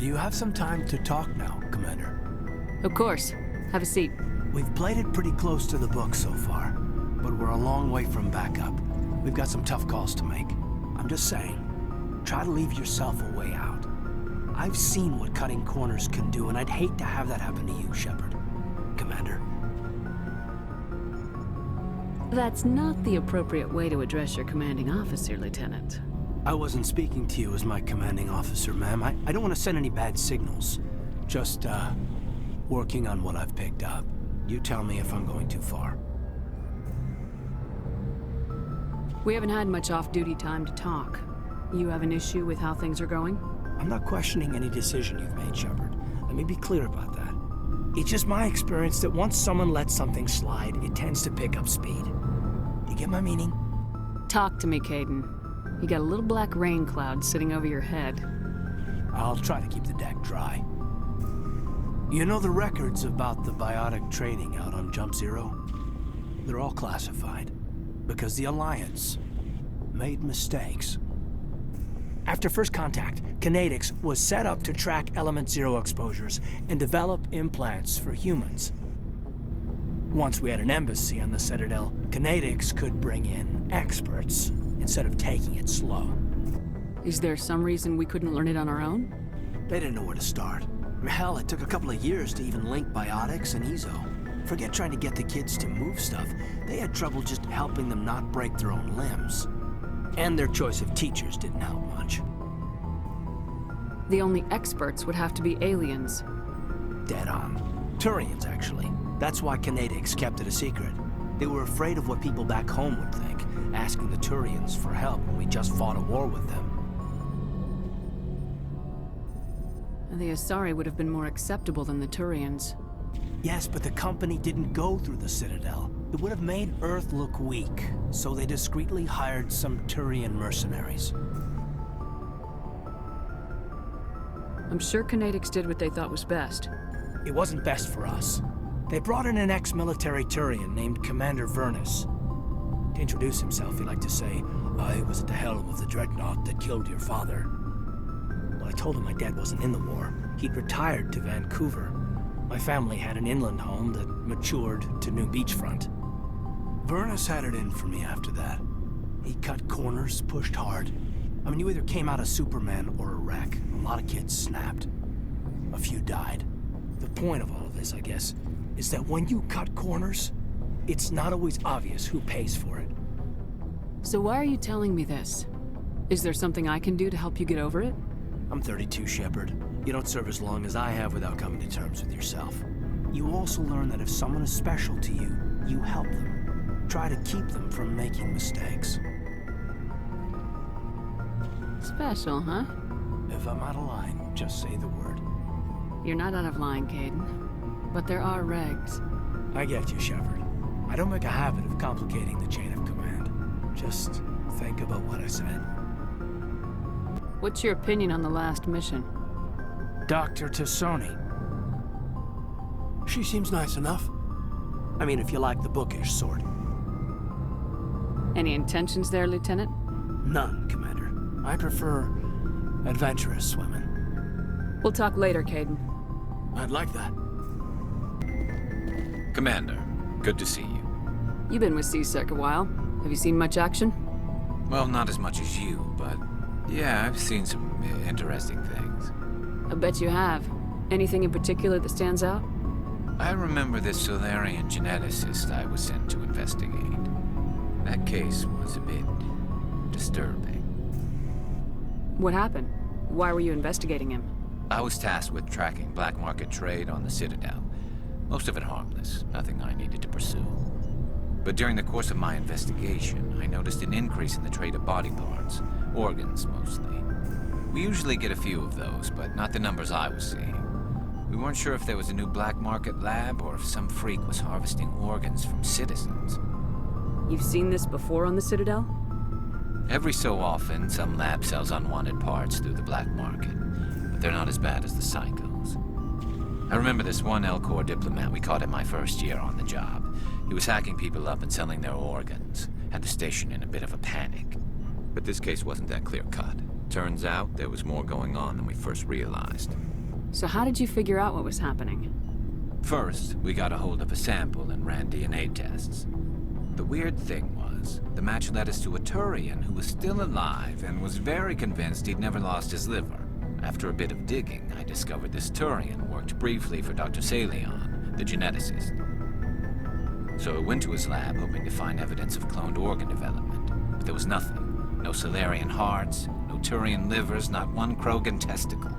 Do you have some time to talk now, Commander? Of course. Have a seat. We've played it pretty close to the book so far, but we're a long way from backup. We've got some tough calls to make. I'm just saying, try to leave yourself a way out. I've seen what cutting corners can do, and I'd hate to have that happen to you, Shepard. Commander. That's not the appropriate way to address your commanding officer, Lieutenant. I wasn't speaking to you as my commanding officer, ma'am. I don't want to send any bad signals. Just, working on what I've picked up. You tell me if I'm going too far. We haven't had much off-duty time to talk. You have an issue with how things are going? I'm not questioning any decision you've made, Shepard. Let me be clear about that. It's just my experience that once someone lets something slide, it tends to pick up speed. Do you get my meaning? Talk to me, Kaiden. You got a little black rain cloud sitting over your head. I'll try to keep the deck dry. You know the records about the biotic training out on Jump Zero? They're all classified, because the Alliance made mistakes. After first contact, Kinetics was set up to track Element Zero exposures and develop implants for humans. Once we had an embassy on the Citadel, Kinetics could bring in experts instead of taking it slow. Is there some reason we couldn't learn it on our own? They didn't know where to start. Hell, it took a couple of years to even link biotics and EZO. Forget trying to get the kids to move stuff. They had trouble just helping them not break their own limbs. And their choice of teachers didn't help much. The only experts would have to be aliens. Dead on. Turians, actually. That's why Kinetics kept it a secret. They were afraid of what people back home would think, asking the Turians for help when we just fought a war with them. The Asari would have been more acceptable than the Turians. Yes, but the company didn't go through the Citadel. It would have made Earth look weak, so they discreetly hired some Turian mercenaries. I'm sure Kinetics did what they thought was best. It wasn't best for us. They brought in an ex-military Turian named Commander Vernus. To introduce himself, he liked to say, "I was at the helm of the dreadnought that killed your father." Well, I told him my dad wasn't in the war. He'd retired to Vancouver. My family had an inland home that matured to New Beachfront. Vernus had it in for me after that. He cut corners, pushed hard. I mean, you either came out a Superman or a wreck. A lot of kids snapped. A few died. The point of all of this, I guess, is that when you cut corners, it's not always obvious who pays for it. So why are you telling me this? Is there something I can do to help you get over it? I'm 32, Shepard. You don't serve as long as I have without coming to terms with yourself. You also learn that if someone is special to you, you help them. Try to keep them from making mistakes. Special, huh? If I'm out of line, just say the word. You're not out of line, Kaiden. But there are regs. I get you, Shepard. I don't make a habit of complicating the chain of command. Just think about what I said. What's your opinion on the last mission? Dr. Tassoni. She seems nice enough. I mean, if you like the bookish sort. Any intentions there, Lieutenant? None, Commander. I prefer adventurous women. We'll talk later, Kaiden. I'd like that. Commander, good to see you. You've been with C-Sec a while. Have you seen much action? Well, not as much as you, but yeah, I've seen some interesting things. I bet you have. Anything in particular that stands out? I remember this Solarian geneticist I was sent to investigate. That case was a bit disturbing. What happened? Why were you investigating him? I was tasked with tracking black market trade on the Citadel. Most of it harmless, nothing I needed to pursue. But during the course of my investigation, I noticed an increase in the trade of body parts, organs mostly. We usually get a few of those, but not the numbers I was seeing. We weren't sure if there was a new black market lab or if some freak was harvesting organs from citizens. You've seen this before on the Citadel? Every so often, some lab sells unwanted parts through the black market, but they're not as bad as the psychos. I remember this one L-Corps diplomat we caught in my first year on the job. He was hacking people up and selling their organs, had the station in a bit of a panic. But this case wasn't that clear-cut. Turns out there was more going on than we first realized. So how did you figure out what was happening? First, we got a hold of a sample and ran DNA tests. The weird thing was, the match led us to a Turian who was still alive and was very convinced he'd never lost his liver. After a bit of digging, I discovered this Turian worked briefly for Dr. Salion, the geneticist. So I went to his lab hoping to find evidence of cloned organ development, but there was nothing. No Salarian hearts, no Turian livers, not one Krogan testicle.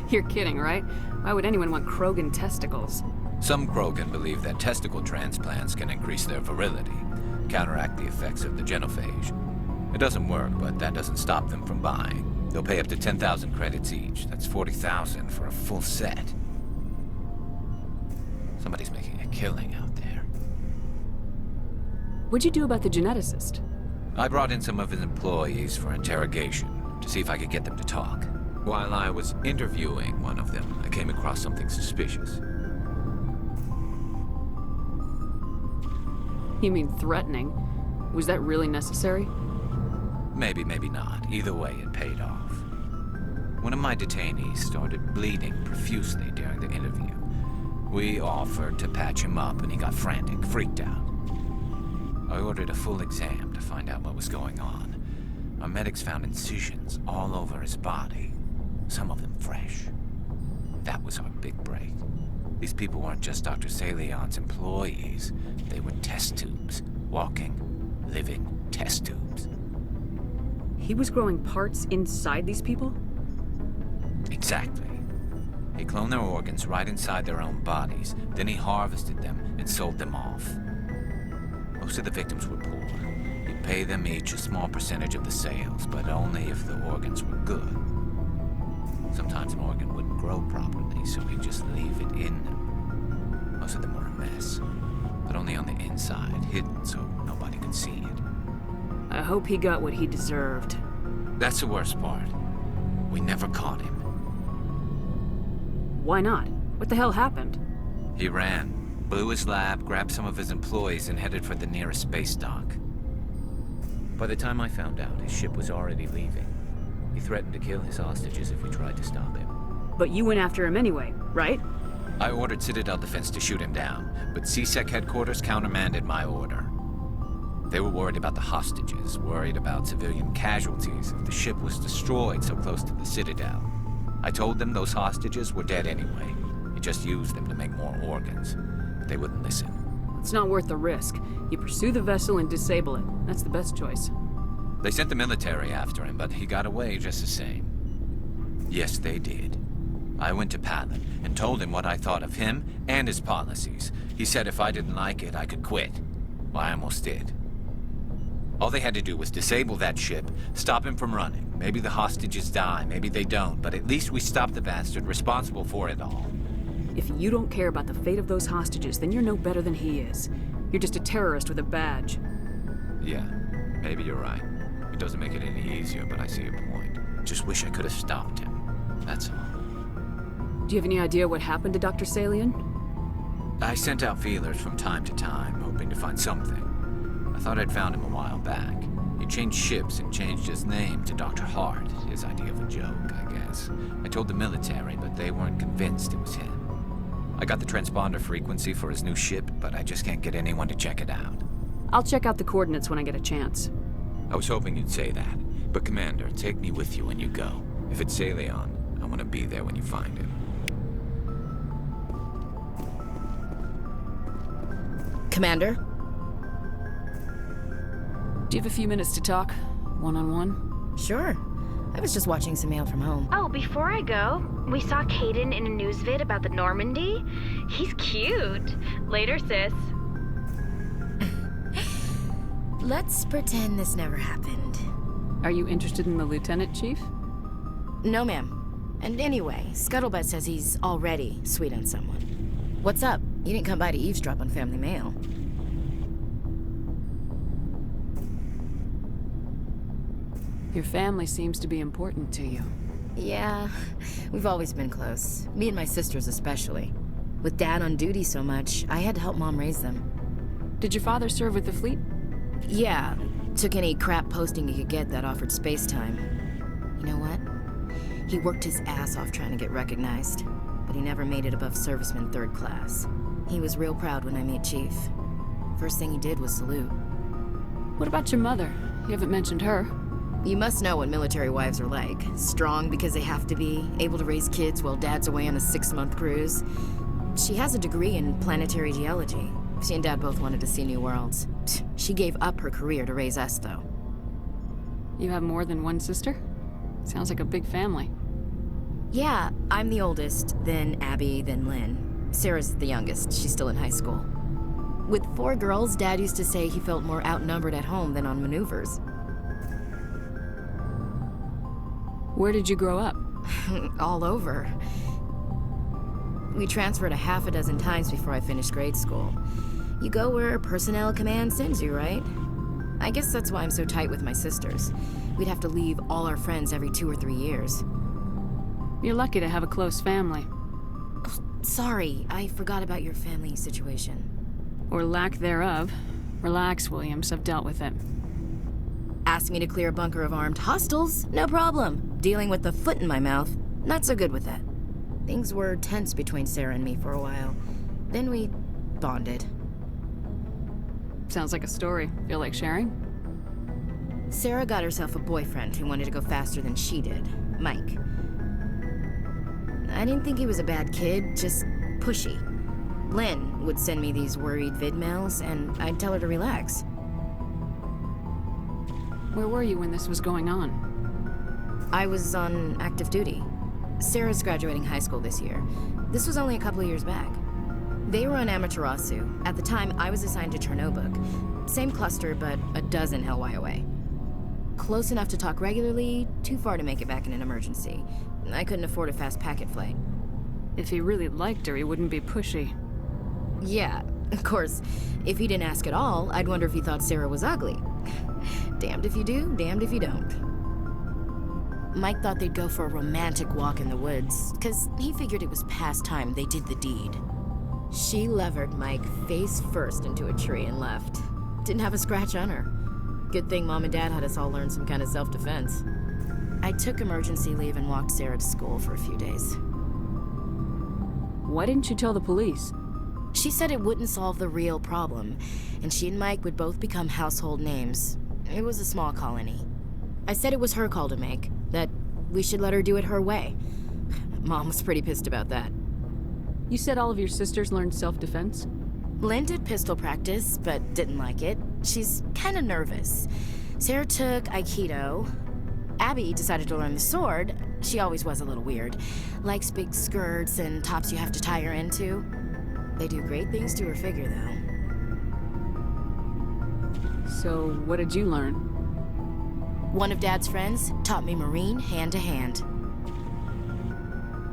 You're kidding, right? Why would anyone want Krogan testicles? Some Krogan believe that testicle transplants can increase their virility, counteract the effects of the genophage. It doesn't work, but that doesn't stop them from buying. They'll pay up to 10,000 credits each. That's 40,000 for a full set. Somebody's making a killing out there. What'd you do about the geneticist? I brought in some of his employees for interrogation, to see if I could get them to talk. While I was interviewing one of them, I came across something suspicious. You mean threatening? Was that really necessary? Maybe, maybe not. Either way, it paid off. One of my detainees started bleeding profusely during the interview. We offered to patch him up, and he got frantic, freaked out. I ordered a full exam to find out what was going on. Our medics found incisions all over his body, some of them fresh. That was our big break. These people weren't just Dr. Salion's employees. They were test tubes. Walking, living test tubes. He was growing parts inside these people? Exactly. He cloned their organs right inside their own bodies. Then he harvested them and sold them off. Most of the victims were poor. He'd pay them each a small percentage of the sales, but only if the organs were good. Sometimes an organ wouldn't grow properly, so he'd just leave it in them. Most of them were a mess, but only on the inside, hidden so nobody could see it. I hope he got what he deserved. That's the worst part. We never caught him. Why not? What the hell happened? He ran, blew his lab, grabbed some of his employees, and headed for the nearest space dock. By the time I found out, his ship was already leaving. He threatened to kill his hostages if we tried to stop him. But you went after him anyway, right? I ordered Citadel Defense to shoot him down, but CSEC headquarters countermanded my order. They were worried about the hostages, worried about civilian casualties if the ship was destroyed so close to the Citadel. I told them those hostages were dead anyway. He just used them to make more organs. But they wouldn't listen. It's not worth the risk. You pursue the vessel and disable it. That's the best choice. They sent the military after him, but he got away just the same. Yes, they did. I went to Palin and told him what I thought of him and his policies. He said if I didn't like it, I could quit. Well, I almost did. All they had to do was disable that ship, stop him from running. Maybe the hostages die, maybe they don't, but at least we stopped the bastard responsible for it all. If you don't care about the fate of those hostages, then you're no better than he is. You're just a terrorist with a badge. Yeah, maybe you're right. It doesn't make it any easier, but I see your point. Just wish I could have stopped him. That's all. Do you have any idea what happened to Dr. Salion? I sent out feelers from time to time, hoping to find something. I thought I'd found him a while back. He changed ships and changed his name to Dr. Hart, his idea of a joke, I guess. I told the military, but they weren't convinced it was him. I got the transponder frequency for his new ship, but I just can't get anyone to check it out. I'll check out the coordinates when I get a chance. I was hoping you'd say that. But Commander, take me with you when you go. If it's Salion, I want to be there when you find him. Commander? Do you have a few minutes to talk? One-on-one? Sure. I was just watching some mail from home. Oh, before I go, we saw Kaiden in a news vid about the Normandy. He's cute. Later, sis. Let's pretend this never happened. Are you interested in the Lieutenant, Chief? No, ma'am. And anyway, Scuttlebutt says he's already sweet on someone. What's up? You didn't come by to eavesdrop on family mail. Your family seems to be important to you. Yeah, we've always been close. Me and my sisters especially. With Dad on duty so much, I had to help Mom raise them. Did your father serve with the fleet? Yeah, took any crap posting he could get that offered space time. You know what? He worked his ass off trying to get recognized, but he never made it above serviceman 3rd class. He was real proud when I met Chief. First thing he did was salute. What about your mother? You haven't mentioned her. You must know what military wives are like. Strong because they have to be, able to raise kids while dad's away on a 6-month cruise. She has a degree in planetary geology. She and Dad both wanted to see new worlds. She gave up her career to raise us, though. You have more than one sister? Sounds like a big family. Yeah, I'm the oldest, then Abby, then Lynn. Sarah's the youngest. She's still in high school. With 4 girls, Dad used to say he felt more outnumbered at home than on maneuvers. Where did you grow up? All over. We transferred a half a dozen times before I finished grade school. You go where personnel command sends you, right? I guess that's why I'm so tight with my sisters. We'd have to leave all our friends every 2 or 3 years. You're lucky to have a close family. Sorry, I forgot about your family situation. Or lack thereof. Relax, Williams, I've dealt with it. Asked me to clear a bunker of armed hostiles? No problem. Dealing with the foot in my mouth? Not so good with that. Things were tense between Sarah and me for a while. Then we bonded. Sounds like a story. Feel like sharing? Sarah got herself a boyfriend who wanted to go faster than she did, Mike. I didn't think he was a bad kid, just pushy. Lynn would send me these worried vid mails, and I'd tell her to relax. Where were you when this was going on? I was on active duty. Sarah's graduating high school this year. This was only a couple of years back. They were on Amaterasu. At the time, I was assigned to Chernobog. Same cluster, but a dozen LY away. Close enough to talk regularly, too far to make it back in an emergency. I couldn't afford a fast packet flight. If he really liked her, he wouldn't be pushy. Yeah, of course. If he didn't ask at all, I'd wonder if he thought Sarah was ugly. Damned if you do, damned if you don't. Mike thought they'd go for a romantic walk in the woods, because he figured it was past time they did the deed. She levered Mike face first into a tree and left. Didn't have a scratch on her. Good thing Mom and Dad had us all learn some kind of self-defense. I took emergency leave and walked Sarah to school for a few days. Why didn't you tell the police? She said it wouldn't solve the real problem, and she and Mike would both become household names. It was a small colony. I said it was her call to make, that we should let her do it her way. Mom was pretty pissed about that. You said all of your sisters learned self-defense? Lynn did pistol practice, but didn't like it. She's kind of nervous. Sarah took Aikido. Abby decided to learn the sword. She always was a little weird. Likes big skirts and tops you have to tie her into. They do great things to her figure, though. So, what did you learn? One of Dad's friends taught me Marine hand-to-hand.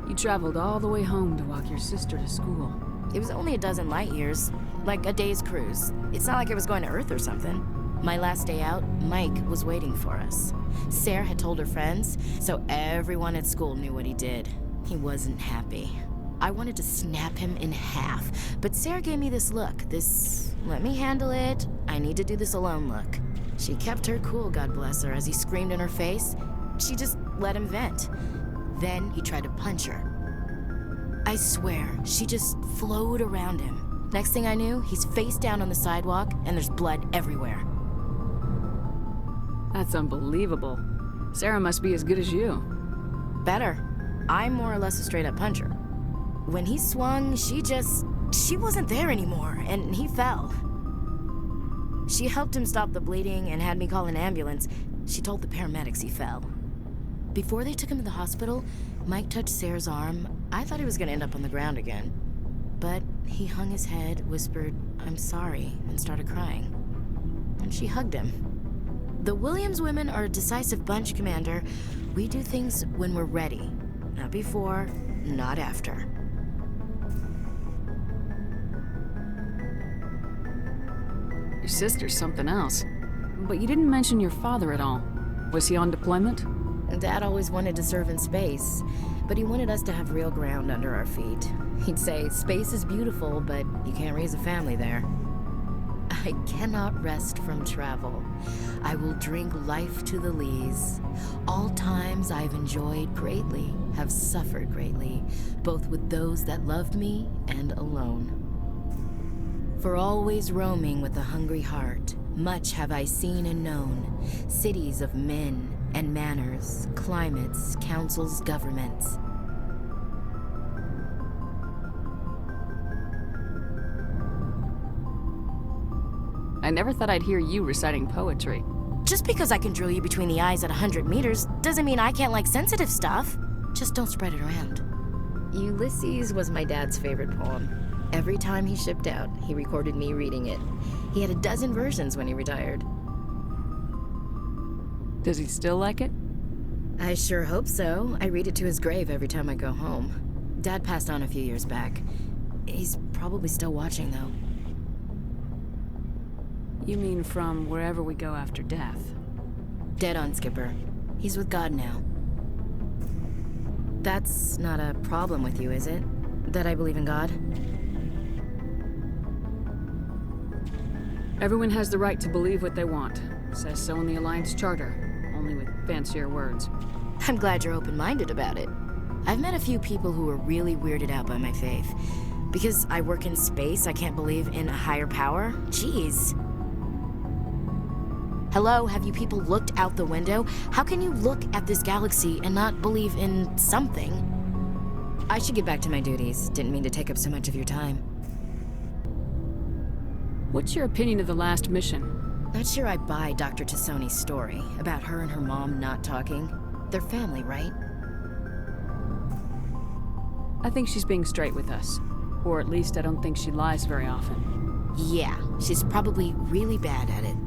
You traveled all the way home to walk your sister to school. It was only a dozen light years, like a day's cruise. It's not like I was going to Earth or something. My last day out, Mike was waiting for us. Sarah had told her friends, so everyone at school knew what he did. He wasn't happy. I wanted to snap him in half, but Sarah gave me this look, this let me handle it, I need to do this alone look. She kept her cool, God bless her, as he screamed in her face. She just let him vent. Then he tried to punch her. I swear, she just flowed around him. Next thing I knew, he's face down on the sidewalk, and there's blood everywhere. That's unbelievable. Sarah must be as good as you. Better. I'm more or less a straight-up puncher. When he swung, she wasn't there anymore, and he fell. She helped him stop the bleeding and had me call an ambulance. She told the paramedics he fell. Before they took him to the hospital, Mike touched Sarah's arm. I thought he was gonna end up on the ground again. But he hung his head, whispered, "I'm sorry," and started crying. And she hugged him. The Williams women are a decisive bunch, Commander. We do things when we're ready. Not before, not after. Your sister's something else. But you didn't mention your father at all. Was he on deployment? Dad always wanted to serve in space, but he wanted us to have real ground under our feet. He'd say, space is beautiful, but you can't raise a family there. I cannot rest from travel. I will drink life to the lees. All times I've enjoyed greatly, have suffered greatly, both with those that loved me and alone. For always roaming with a hungry heart, much have I seen and known, cities of men and manners, climates, councils, governments. I never thought I'd hear you reciting poetry. Just because I can drill you between the eyes at 100 meters doesn't mean I can't like sensitive stuff. Just don't spread it around. Ulysses was my dad's favorite poem. Every time he shipped out, he recorded me reading it. He had a dozen versions when he retired. Does he still like it? I sure hope so. I read it to his grave every time I go home. Dad passed on a few years back. He's probably still watching, though. You mean from wherever we go after death? Dead on, Skipper. He's with God now. That's not a problem with you, is it? That I believe in God? Everyone has the right to believe what they want. Says so in the Alliance Charter, only with fancier words. I'm glad you're open-minded about it. I've met a few people who are really weirded out by my faith. Because I work in space, I can't believe in a higher power? Jeez. Hello, have you people looked out the window? How can you look at this galaxy and not believe in something? I should get back to my duties. Didn't mean to take up so much of your time. What's your opinion of the last mission? Not sure I buy Dr. Tassoni's story about her and her mom not talking. They're family, right? I think she's being straight with us. Or at least I don't think she lies very often. Yeah, she's probably really bad at it.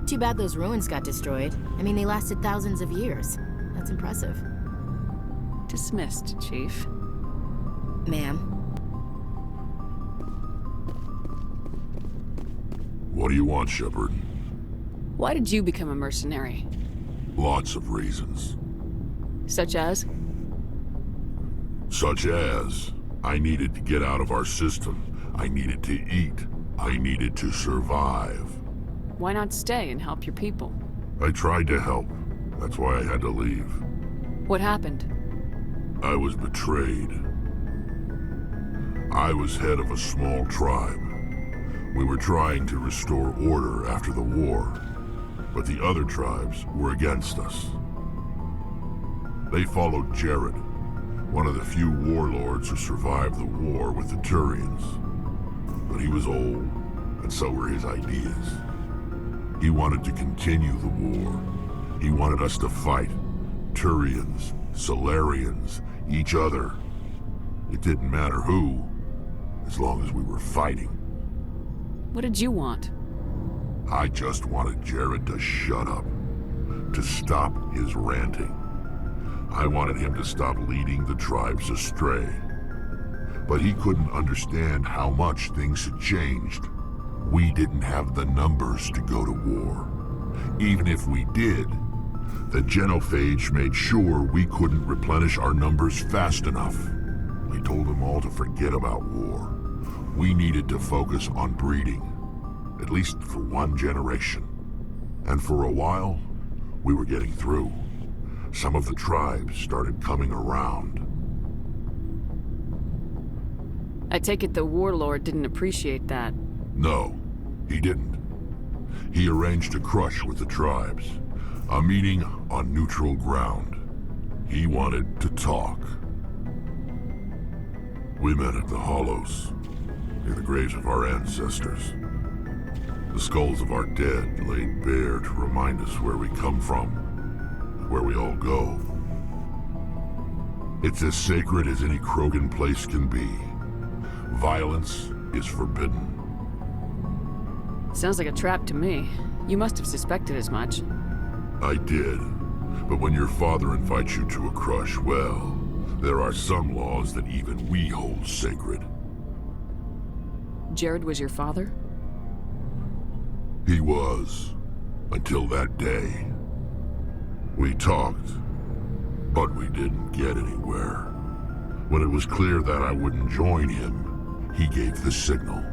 Too bad those ruins got destroyed. I mean, they lasted thousands of years. That's impressive. Dismissed, Chief. Ma'am? What do you want, Shepard? Why did you become a mercenary? Lots of reasons. Such as? Such as, I needed to get out of our system. I needed to eat. I needed to survive. Why not stay and help your people? I tried to help. That's why I had to leave. What happened? I was betrayed. I was head of a small tribe. We were trying to restore order after the war, but the other tribes were against us. They followed Jared, one of the few warlords who survived the war with the Turians. But he was old, and so were his ideas. He wanted to continue the war. He wanted us to fight. Turians, Solarians, each other. It didn't matter who, as long as we were fighting. What did you want? I just wanted Jared to shut up, to stop his ranting. I wanted him to stop leading the tribes astray. But he couldn't understand how much things had changed. We didn't have the numbers to go to war. Even if we did, the genophage made sure we couldn't replenish our numbers fast enough. We told them all to forget about war. We needed to focus on breeding, at least for one generation. And for a while, we were getting through. Some of the tribes started coming around. I take it the warlord didn't appreciate that. No, he didn't. He arranged a crush with the tribes. A meeting on neutral ground. He wanted to talk. We met at the Hollows, near the graves of our ancestors. The skulls of our dead laid bare to remind us where we come from, where we all go. It's as sacred as any Krogan place can be. Violence is forbidden. Sounds like a trap to me. You must have suspected as much. I did. But when your father invites you to a crush, well, there are some laws that even we hold sacred. Jared was your father? He was, until that day. We talked, but we didn't get anywhere. When it was clear that I wouldn't join him, he gave the signal.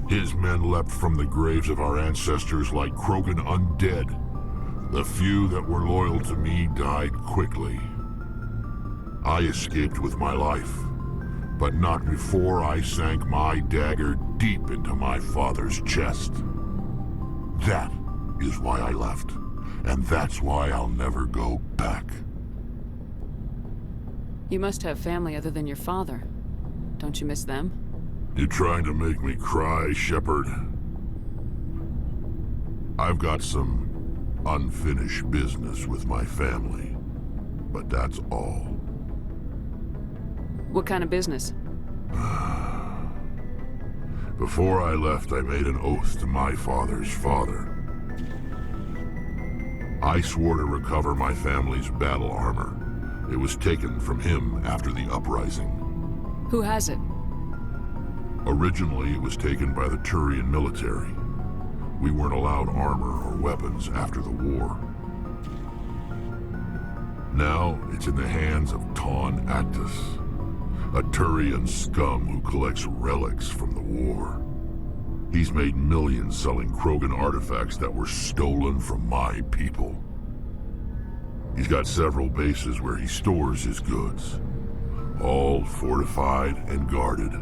His men leapt from the graves of our ancestors like Krogan undead. The few that were loyal to me died quickly. I escaped with my life, but not before I sank my dagger deep into my father's chest. That is why I left, and that's why I'll never go back. You must have family other than your father. Don't you miss them? You trying to make me cry, Shepard? I've got some unfinished business with my family, but that's all. What kind of business? Before I left, I made an oath to my father's father. I swore to recover my family's battle armor. It was taken from him after the uprising. Who has it? Originally, it was taken by the Turian military. We weren't allowed armor or weapons after the war. Now, it's in the hands of Ton Actus, a Turian scum who collects relics from the war. He's made millions selling Krogan artifacts that were stolen from my people. He's got several bases where he stores his goods, all fortified and guarded.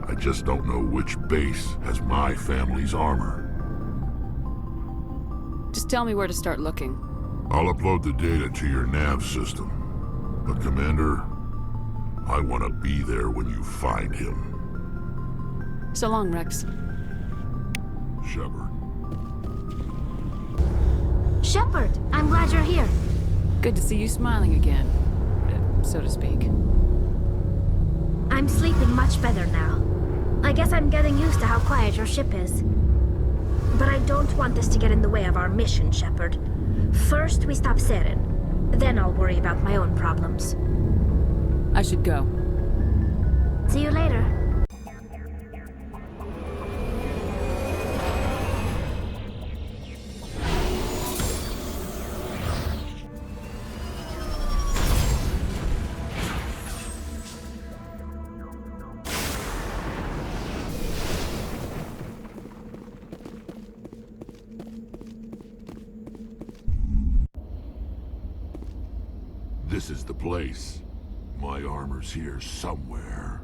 I just don't know which base has my family's armor. Just tell me where to start looking. I'll upload the data to your nav system. But Commander, I want to be there when you find him. So long, Rex. Shepard. Shepard, I'm glad you're here. Good to see you smiling again, so to speak. I'm sleeping much better now. I guess I'm getting used to how quiet your ship is. But I don't want this to get in the way of our mission, Shepard. First, we stop Saren. Then I'll worry about my own problems. I should go. See you later. This is the place. My armor's here somewhere.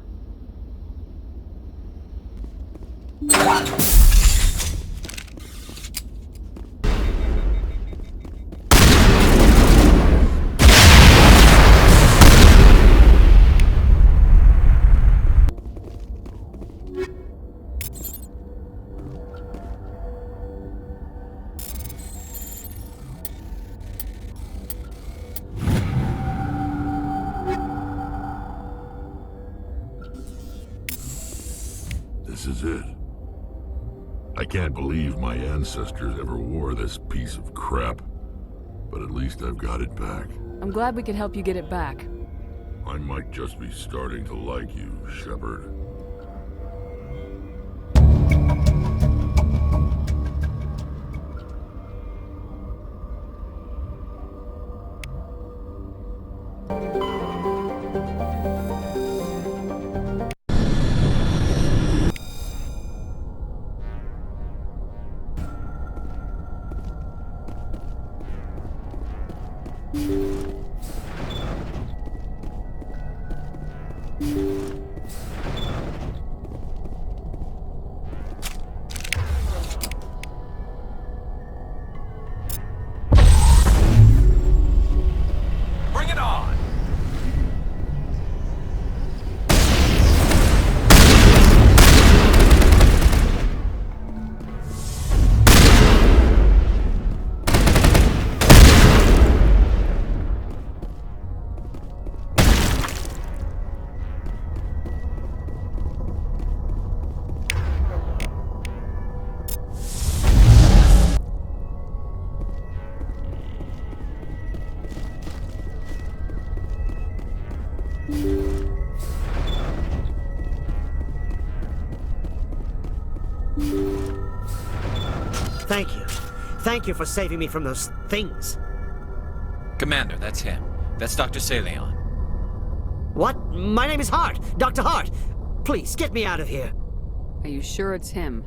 This is it. I can't believe my ancestors ever wore this piece of crap, but at least I've got it back. I'm glad we could help you get it back. I might just be starting to like you, Shepard. Bring it on! Thank you. Thank you for saving me from those things. Commander, that's him. That's Dr. Saleon. What? My name is Hart. Dr. Hart. Please, get me out of here. Are you sure it's him?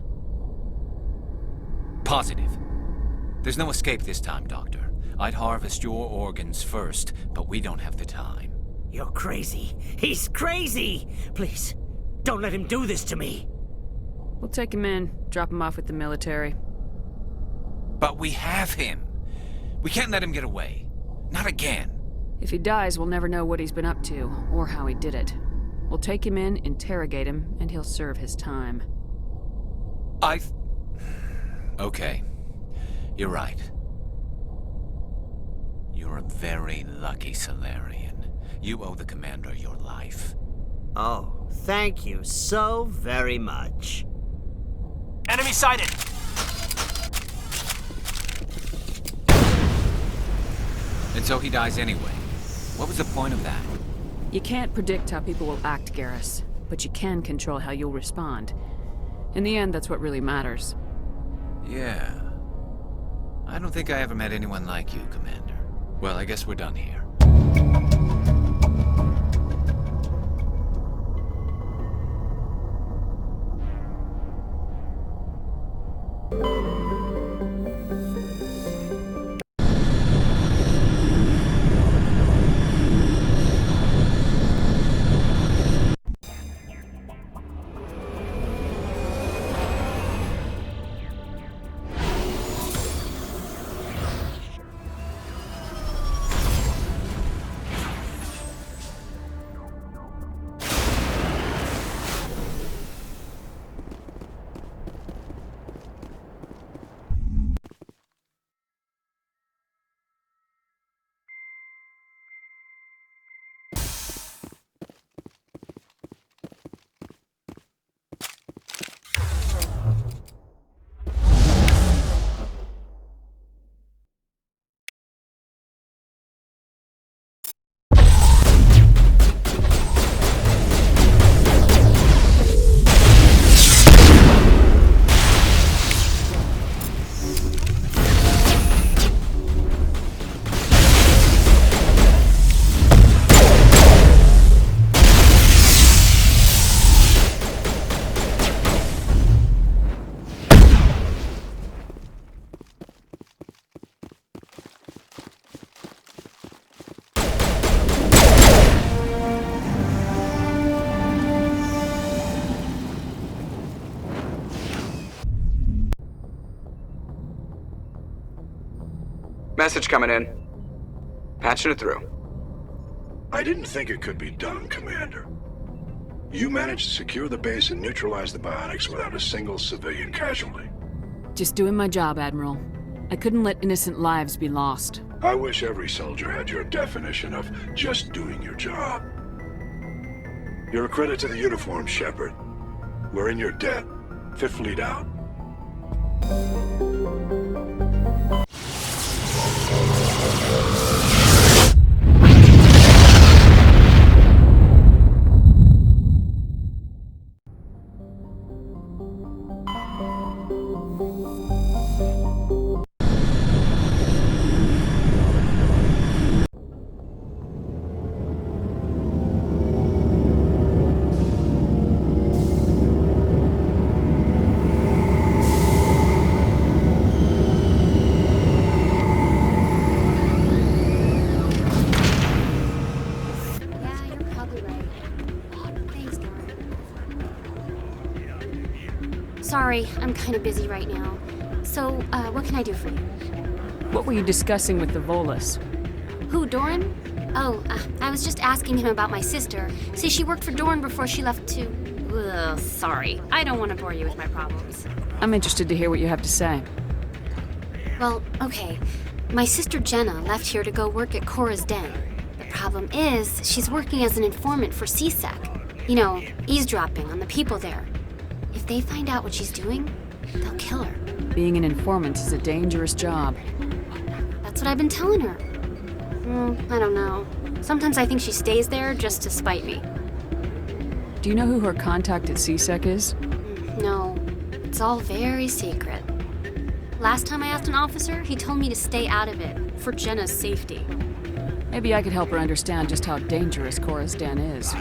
Positive. There's no escape this time, Doctor. I'd harvest your organs first, but we don't have the time. You're crazy. He's crazy! Please, don't let him do this to me. We'll take him in, drop him off with the military. But we have him. We can't let him get away. Not again. If he dies, we'll never know what he's been up to, or how he did it. We'll take him in, interrogate him, and he'll serve his time. Okay. You're right. You're a very lucky Solarian. You owe the Commander your life. Oh, thank you so very much. Enemy sighted! And so he dies anyway. What was the point of that? You can't predict how people will act, Garrus, but you can control how you'll respond. In the end, that's what really matters. Yeah. I don't think I ever met anyone like you, Commander. Well, I guess we're done here. Message coming in. Patching it through. I didn't think it could be done, Commander. You managed to secure the base and neutralize the bionics without a single civilian casualty. Just doing my job, Admiral. I couldn't let innocent lives be lost. I wish every soldier had your definition of just doing your job. You're a credit to the uniform, Shepard. We're in your debt. Fifth Fleet out. Sorry, I'm kind of busy right now. So, what can I do for you? What were you discussing with the Volus? Who, Doran? Oh, I was just asking him about my sister. See, she worked for Doran before she left to... Ugh, sorry. I don't want to bore you with my problems. I'm interested to hear what you have to say. Well, okay. My sister Jenna left here to go work at Cora's Den. The problem is, she's working as an informant for CSEC. You know, eavesdropping on the people there. If they find out what she's doing, they'll kill her. Being an informant is a dangerous job. That's what I've been telling her. I don't know. Sometimes I think she stays there just to spite me. Do you know who her contact at CSEC is? No. It's all very secret. Last time I asked an officer, he told me to stay out of it, for Jenna's safety. Maybe I could help her understand just how dangerous Cora's Den is.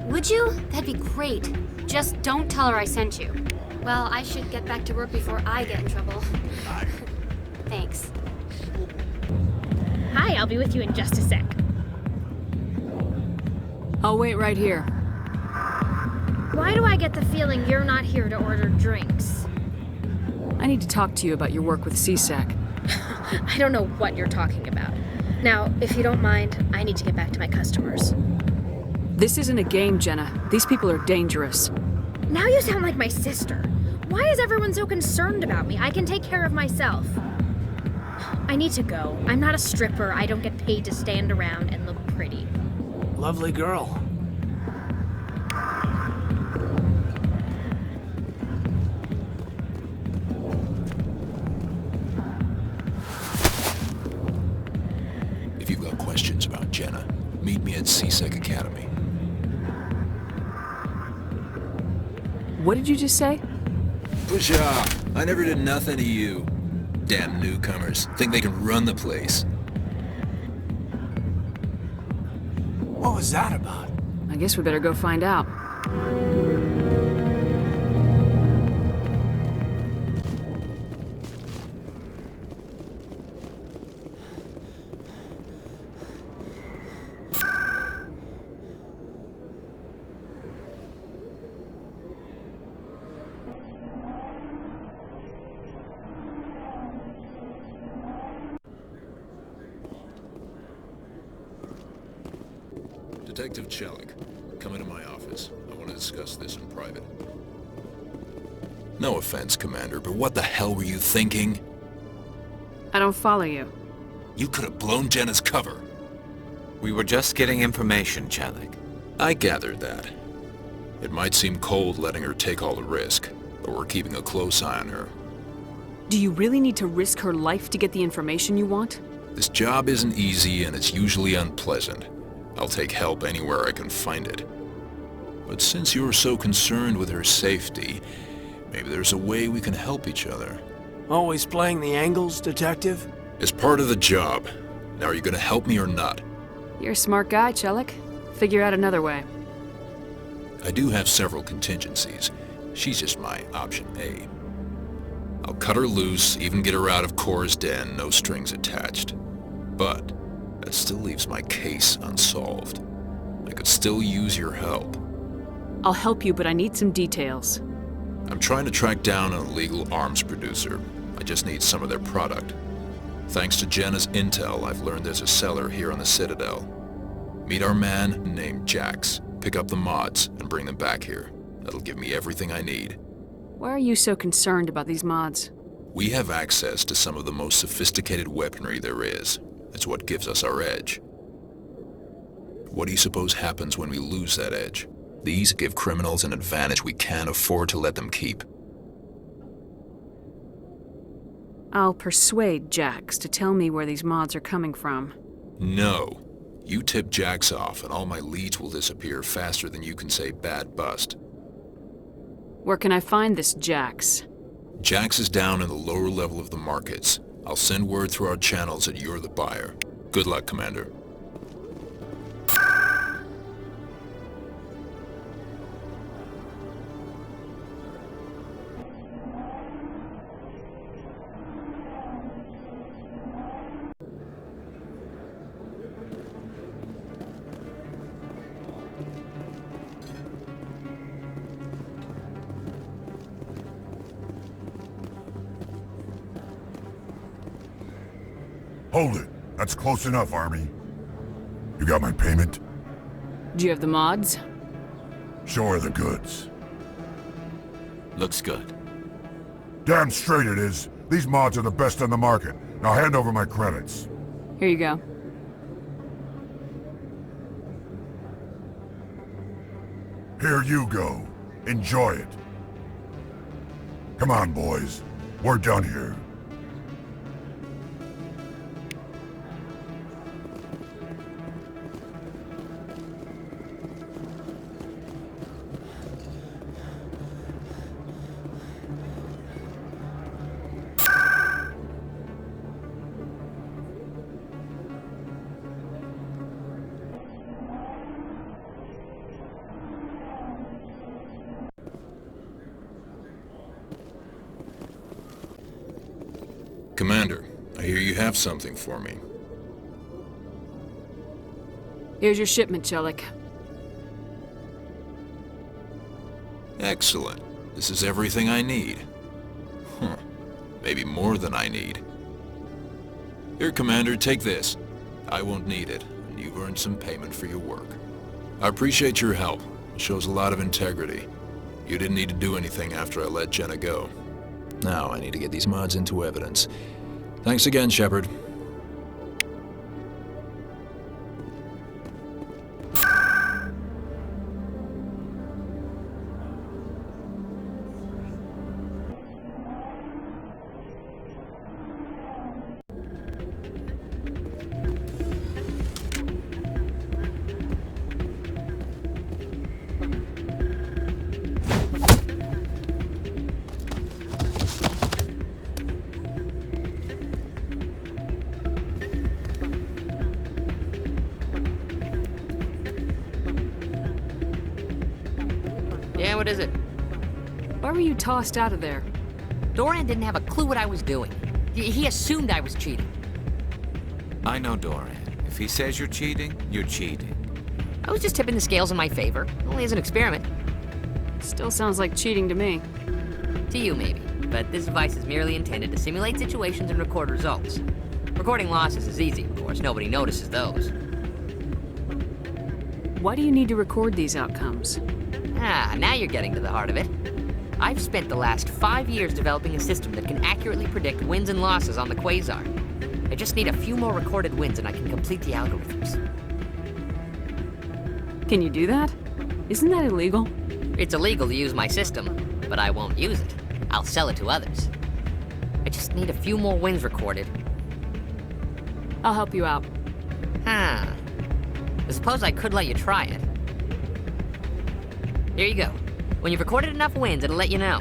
Would you? That'd be great. Just don't tell her I sent you. Well, I should get back to work before I get in trouble. Thanks. Hi, I'll be with you in just a sec. I'll wait right here. Why do I get the feeling you're not here to order drinks? I need to talk to you about your work with CSAC. I don't know what you're talking about. Now, if you don't mind, I need to get back to my customers. This isn't a game, Jenna. These people are dangerous. Now you sound like my sister. Why is everyone so concerned about me? I can take care of myself. I need to go. I'm not a stripper. I don't get paid to stand around and look pretty. Lovely girl. If you've got questions about Jenna, meet me at CSEC Academy. What did you just say? Push off. I never did nothing to you. Damn newcomers. Think they can run the place. What was that about? I guess we better go find out. Detective Chelik, come into my office. I want to discuss this in private. No offense, Commander, but what the hell were you thinking? I don't follow you. You could have blown Jenna's cover. We were just getting information, Chelik. I gathered that. It might seem cold letting her take all the risk, but we're keeping a close eye on her. Do you really need to risk her life to get the information you want? This job isn't easy and it's usually unpleasant. I'll take help anywhere I can find it. But since you're so concerned with her safety, maybe there's a way we can help each other. Always playing the angles, Detective? It's part of the job. Now are you gonna help me or not? You're a smart guy, Chelik. Figure out another way. I do have several contingencies. She's just my option A. I'll cut her loose, even get her out of Cora's den, no strings attached. But that still leaves my case unsolved. I could still use your help. I'll help you, but I need some details. I'm trying to track down an illegal arms producer. I just need some of their product. Thanks to Jenna's intel, I've learned there's a seller here on the Citadel. Meet our man named Jax. Pick up the mods and bring them back here. That'll give me everything I need. Why are you so concerned about these mods? We have access to some of the most sophisticated weaponry there is. It's what gives us our edge. What do you suppose happens when we lose that edge? These give criminals an advantage we can't afford to let them keep. I'll persuade Jax to tell me where these mods are coming from. No. You tip Jax off and all my leads will disappear faster than you can say bad bust. Where can I find this Jax? Jax is down in the lower level of the markets. I'll send word through our channels that you're the buyer. Good luck, Commander. Hold it. That's close enough, Army. You got my payment? Do you have the mods? Show her the goods. Looks good. Damn straight it is. These mods are the best on the market. Now hand over my credits. Here you go. Here you go. Enjoy it. Come on, boys. We're done here. Commander, I hear you have something for me. Here's your shipment, Chelik. Excellent. This is everything I need. Maybe more than I need. Here, Commander, take this. I won't need it, and you've earned some payment for your work. I appreciate your help. It shows a lot of integrity. You didn't need to do anything after I let Jenna go. Now I need to get these mods into evidence. Thanks again, Shepard. Yeah, what is it? Why were you tossed out of there? Doran didn't have a clue what I was doing. He assumed I was cheating. I know Doran. If he says you're cheating, you're cheating. I was just tipping the scales in my favor. Only as an experiment. Still sounds like cheating to me. To you, maybe. But this device is merely intended to simulate situations and record results. Recording losses is easy, of course. Nobody notices those. Why do you need to record these outcomes? Ah, now you're getting to the heart of it. I've spent the last 5 years developing a system that can accurately predict wins and losses on the Quasar. I just need a few more recorded wins and I can complete the algorithms. Can you do that? Isn't that illegal? It's illegal to use my system, but I won't use it. I'll sell it to others. I just need a few more wins recorded. I'll help you out. I suppose I could let you try it. Here you go. When you've recorded enough wins, it'll let you know.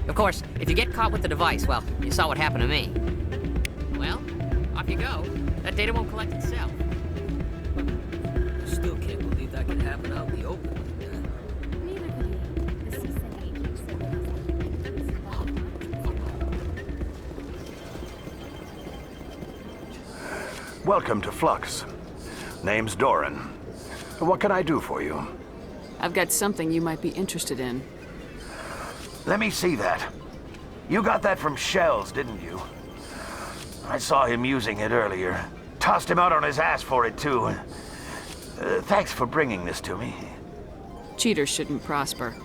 Of course, if you get caught with the device, well, you saw what happened to me. Well, off you go. That data won't collect itself. I still can't believe that could happen out in the open like that. Welcome to Flux. Name's Doran. What can I do for you? I've got something you might be interested in. Let me see that. You got that from Shells, didn't you? I saw him using it earlier. Tossed him out on his ass for it, too. Thanks for bringing this to me. Cheaters shouldn't prosper.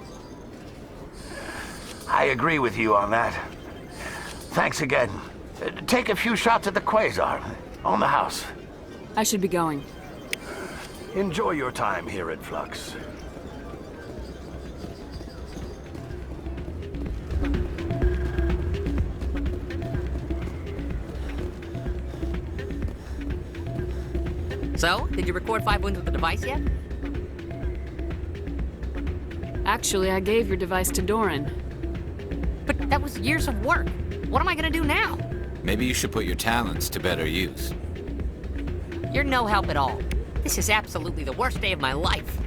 I agree with you on that. Thanks again. Take a few shots at the Quasar. On the house. I should be going. Enjoy your time here at Flux. So, did you record 5 wins with the device yet? Actually, I gave your device to Doran. But that was years of work. What am I gonna do now? Maybe you should put your talents to better use. You're no help at all. This is absolutely the worst day of my life.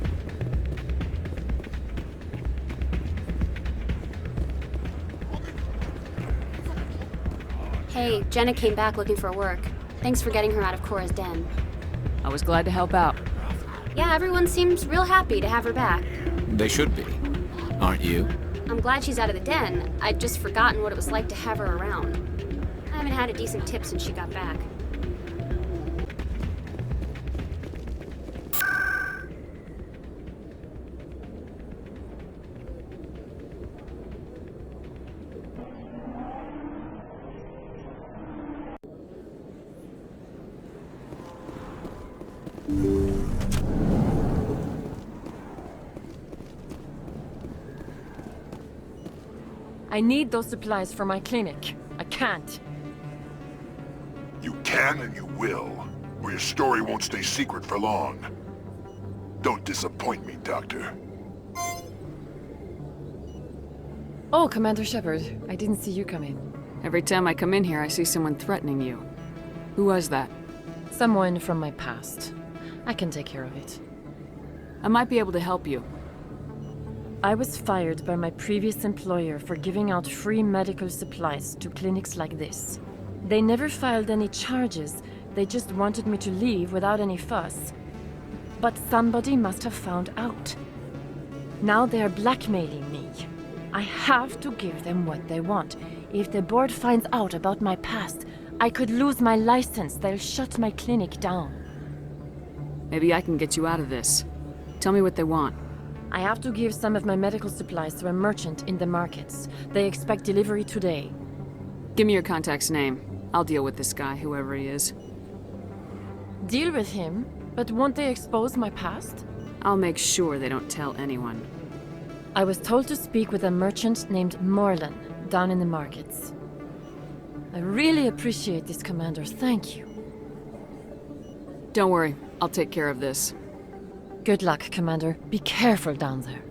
Hey, Jenna came back looking for work. Thanks for getting her out of Cora's den. I was glad to help out. Yeah, everyone seems real happy to have her back. They should be. Aren't you? I'm glad she's out of the den. I'd just forgotten what it was like to have her around. I haven't had a decent tip since she got back. I need those supplies for my clinic. I can't. You can and you will, or your story won't stay secret for long. Don't disappoint me, Doctor. Oh, Commander Shepard. I didn't see you come in. Every time I come in here, I see someone threatening you. Who was that? Someone from my past. I can take care of it. I might be able to help you. I was fired by my previous employer for giving out free medical supplies to clinics like this. They never filed any charges. They just wanted me to leave without any fuss. But somebody must have found out. Now they are blackmailing me. I have to give them what they want. If the board finds out about my past, I could lose my license. They'll shut my clinic down. Maybe I can get you out of this. Tell me what they want. I have to give some of my medical supplies to a merchant in the markets. They expect delivery today. Give me your contact's name. I'll deal with this guy, whoever he is. Deal with him? But won't they expose my past? I'll make sure they don't tell anyone. I was told to speak with a merchant named Morlan, down in the markets. I really appreciate this, Commander. Thank you. Don't worry. I'll take care of this. Good luck, Commander. Be careful down there.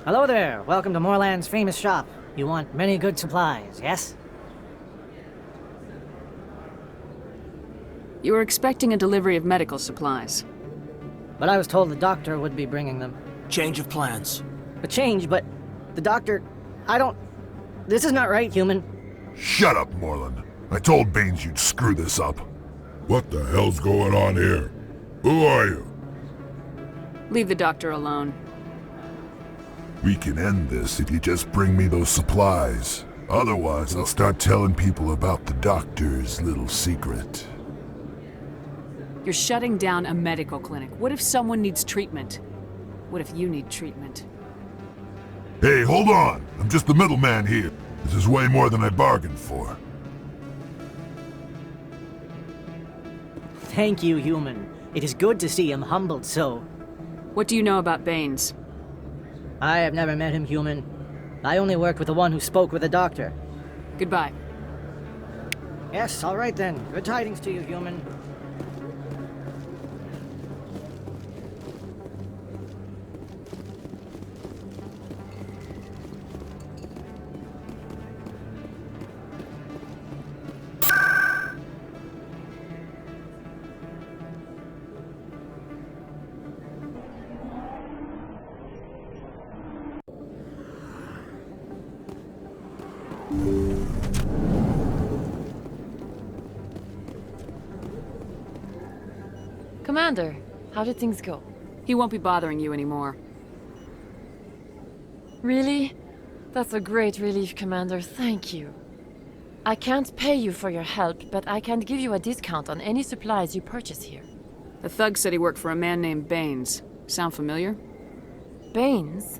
Hello there. Welcome to Morland's famous shop. You want many good supplies, yes? You were expecting a delivery of medical supplies. But I was told the doctor would be bringing them. Change of plans. A change, but the doctor... This is not right, human. Shut up, Morland. I told Baines you'd screw this up. What the hell's going on here? Who are you? Leave the doctor alone. We can end this if you just bring me those supplies. Otherwise, I'll start telling people about the doctor's little secret. You're shutting down a medical clinic. What if someone needs treatment? What if you need treatment? Hey, hold on! I'm just the middleman here. This is way more than I bargained for. Thank you, human. It is good to see him humbled so. What do you know about Baines? I have never met him, human. I only worked with the one who spoke with the doctor. Goodbye. Yes, all right then. Good tidings to you, human. Commander, how did things go? He won't be bothering you anymore. Really? That's a great relief, Commander. Thank you. I can't pay you for your help, but I can give you a discount on any supplies you purchase here. The thug said he worked for a man named Baines. Sound familiar? Baines?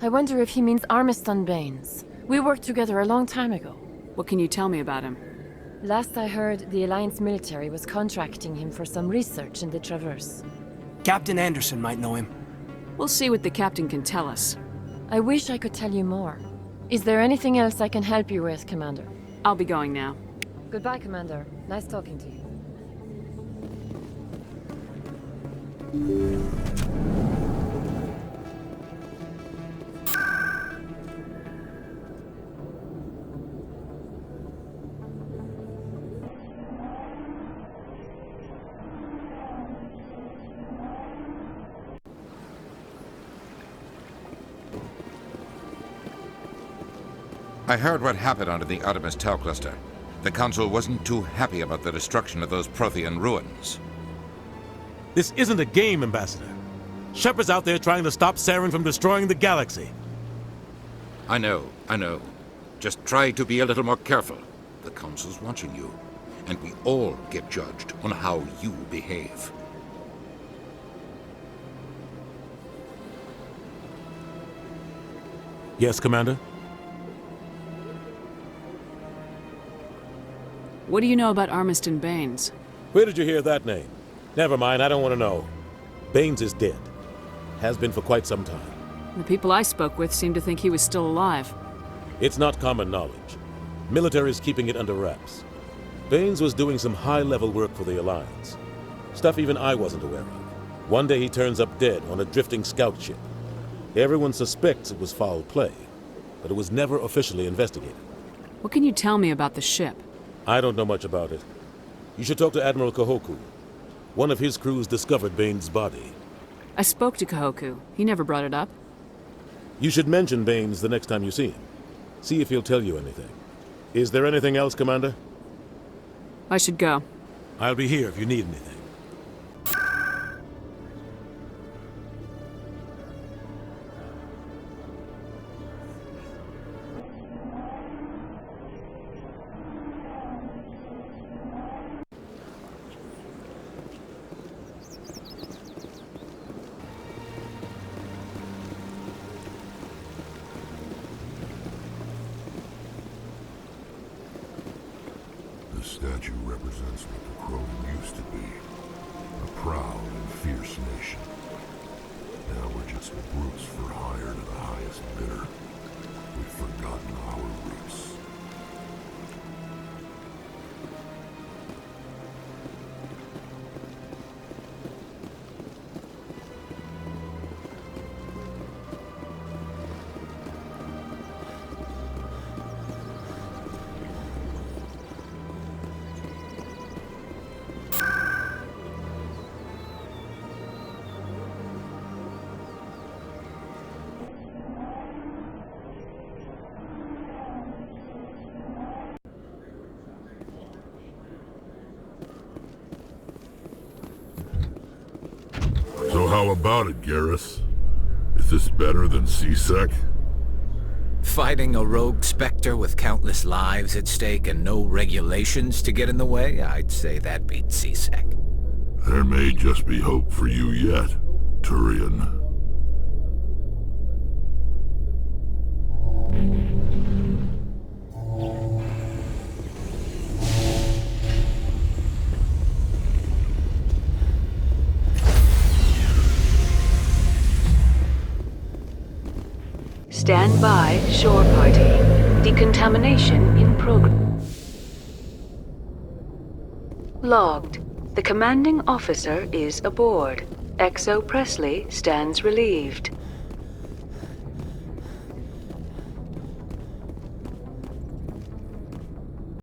I wonder if he means Armiston Baines. We worked together a long time ago. What can you tell me about him? Last I heard, the Alliance military was contracting him for some research in the Traverse. Captain Anderson might know him. We'll see what the captain can tell us. I wish I could tell you more. Is there anything else I can help you with, Commander? I'll be going now. Goodbye, Commander. Nice talking to you. I heard what happened under the Artemis Tau cluster. The Council wasn't too happy about the destruction of those Prothean ruins. This isn't a game, Ambassador. Shepard's out there trying to stop Saren from destroying the galaxy. I know. Just try to be a little more careful. The Council's watching you, and we all get judged on how you behave. Yes, Commander? What do you know about Armiston Baines? Where did you hear that name? Never mind, I don't want to know. Baines is dead. Has been for quite some time. The people I spoke with seemed to think he was still alive. It's not common knowledge. Military's keeping it under wraps. Baines was doing some high-level work for the Alliance. Stuff even I wasn't aware of. One day he turns up dead on a drifting scout ship. Everyone suspects it was foul play, but it was never officially investigated. What can you tell me about the ship? I don't know much about it. You should talk to Admiral Kahoku. One of his crews discovered Baines' body. I spoke to Kahoku. He never brought it up. You should mention Baines the next time you see him. See if he'll tell you anything. Is there anything else, Commander? I should go. I'll be here if you need anything. The statue represents what the Krogan used to be. A proud and fierce nation. Now we're just brutes for hire to the highest bidder. We've forgotten our roots. So how about it, Garrus? Is this better than C-Sec? Fighting a rogue Spectre with countless lives at stake and no regulations to get in the way? I'd say that beats C-Sec. There may just be hope for you yet, Turian. Stand by, shore party. Decontamination in progress. Logged. The commanding officer is aboard. XO Presley stands relieved.